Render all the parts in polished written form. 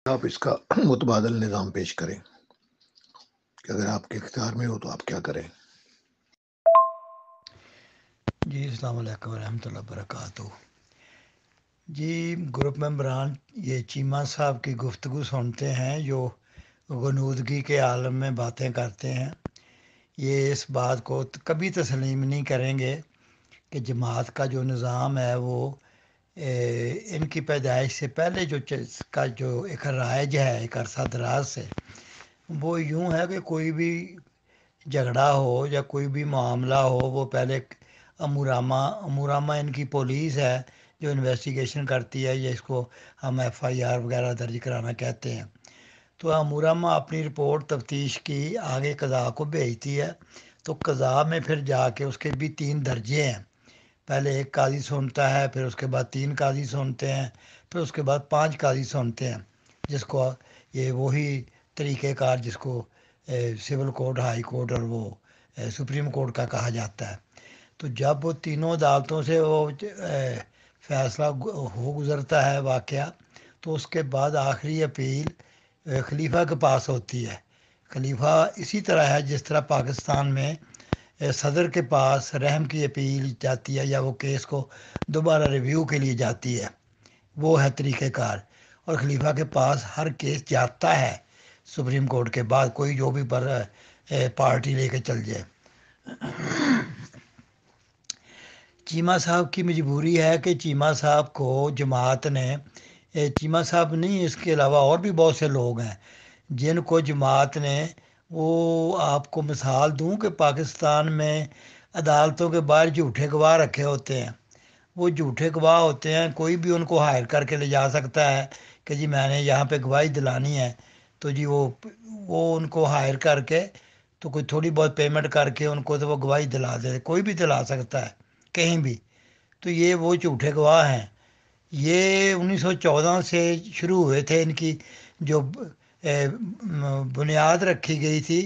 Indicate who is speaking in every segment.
Speaker 1: آپ اس کا متبادل نظام پیش کریں کہ اگر آپ کے اختیار میں ہو تو آپ کیا کریں؟
Speaker 2: جی السلام علیکم ورحمۃ اللہ وبرکاتہ۔ جی گروپ ممبران یہ چیمہ صاحب کی گفتگو سنتے ہیں جو غنودگی کے عالم میں باتیں کرتے ہیں۔ یہ اس بات کو کبھی تسلیم نہیں کریں گے کہ جماعت کا جو نظام ہے وہ ان کی پیدائش سے پہلے کا جو ایک رائج ہے ایک عرصہ دراز سے، وہ یوں ہے کہ کوئی بھی جھگڑا ہو یا کوئی بھی معاملہ ہو وہ پہلے امورامہ ان کی پولیس ہے جو انویسٹیگیشن کرتی ہے، یا اس کو ہم ایف آئی آر وغیرہ درج کرانا کہتے ہیں۔ تو امورامہ اپنی رپورٹ تفتیش کی آگے قضاء کو بھیجتی ہے، تو قضاء میں پھر جا کے اس کے بھی 3 درجے ہیں۔ پہلے 1 قاضی سنتا ہے، پھر اس کے بعد 3 قاضی سنتے ہیں، پھر اس کے بعد 5 قاضی سنتے ہیں، جس کو یہ وہی طریقہ کار جس کو سول کورٹ، ہائی کورٹ اور وہ سپریم کورٹ کا کہا جاتا ہے۔ تو جب وہ تینوں عدالتوں سے وہ فیصلہ ہو گزرتا ہے واقعہ، تو اس کے بعد آخری اپیل خلیفہ کے پاس ہوتی ہے۔ خلیفہ اسی طرح ہے جس طرح پاکستان میں صدر کے پاس رحم کی اپیل جاتی ہے یا وہ کیس کو دوبارہ ریویو کے لیے جاتی ہے، وہ ہے طریقہ کار۔ اور خلیفہ کے پاس ہر کیس جاتا ہے سپریم کورٹ کے بعد، کوئی جو بھی پر پارٹی لے کے چل جائے۔ چیمہ صاحب کی مجبوری ہے کہ چیمہ صاحب کو جماعت نے، چیمہ صاحب نہیں اس کے علاوہ اور بھی بہت سے لوگ ہیں جن کو جماعت نے، وہ آپ کو مثال دوں کہ پاکستان میں عدالتوں کے باہر جھوٹے گواہ رکھے ہوتے ہیں۔ وہ جھوٹے گواہ ہوتے ہیں، کوئی بھی ان کو ہائر کر کے لے جا سکتا ہے کہ جی میں نے یہاں پہ گواہی دلانی ہے، تو جی وہ ان کو ہائر کر کے تو کوئی تھوڑی بہت پیمنٹ کر کے ان کو تو وہ گواہی دلا دے، کوئی بھی دلا سکتا ہے کہیں بھی۔ تو یہ وہ جھوٹے گواہ ہیں۔ یہ 1914 سے شروع ہوئے تھے، ان کی جو بنیاد رکھی گئی تھی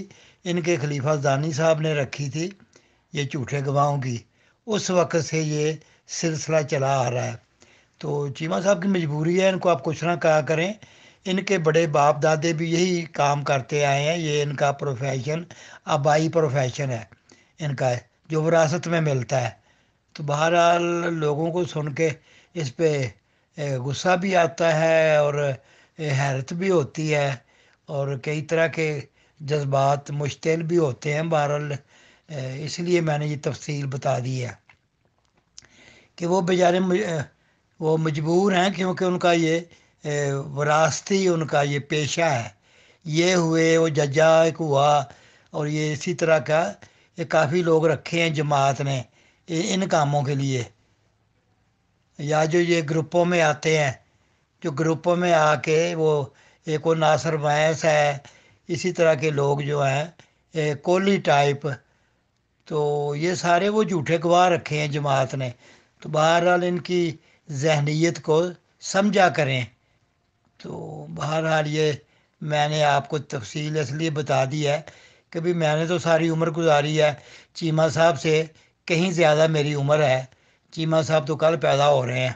Speaker 2: ان کے خلیفہ ثانی صاحب نے رکھی تھی یہ جھوٹے گواہوں کی، اس وقت سے یہ سلسلہ چلا آ رہا ہے۔ تو چیمہ صاحب کی مجبوری ہے، ان کو آپ کچھ نہ کہا کریں۔ ان کے بڑے باپ دادے بھی یہی کام کرتے آئے ہیں، یہ ان کا پروفیشن آبائی پروفیشن ہے ان کا، جو وراثت میں ملتا ہے۔ تو بہرحال لوگوں کو سن کے اس پہ غصہ بھی آتا ہے اور حیرت بھی ہوتی ہے، اور کئی طرح کے جذبات مشتعل بھی ہوتے ہیں۔ بہرحال اس لیے میں نے یہ تفصیل بتا دی ہے کہ وہ بیچارے وہ مجبور ہیں، کیونکہ ان کا یہ وراثتی ان کا یہ پیشہ ہے۔ یہ ہوئے، وہ ججا ایک ہوا، اور یہ اسی طرح کا یہ کافی لوگ رکھے ہیں جماعت نے ان کاموں کے لیے، یا جو یہ گروپوں میں آتے ہیں، جو گروپوں میں آ کے وہ ایک وہ ناصر ویس ہے، اسی طرح کے لوگ جو ہیں کوہلی ٹائپ، تو یہ سارے وہ جھوٹے گواہ رکھے ہیں جماعت نے۔ تو بہرحال ان کی ذہنیت کو سمجھا کریں۔ تو بہرحال یہ میں نے آپ کو تفصیل اس لیے بتا دی ہے کہ بھی میں نے تو ساری عمر گزاری ہے، چیمہ صاحب سے کہیں زیادہ میری عمر ہے، چیمہ صاحب تو کل پیدا ہو رہے ہیں۔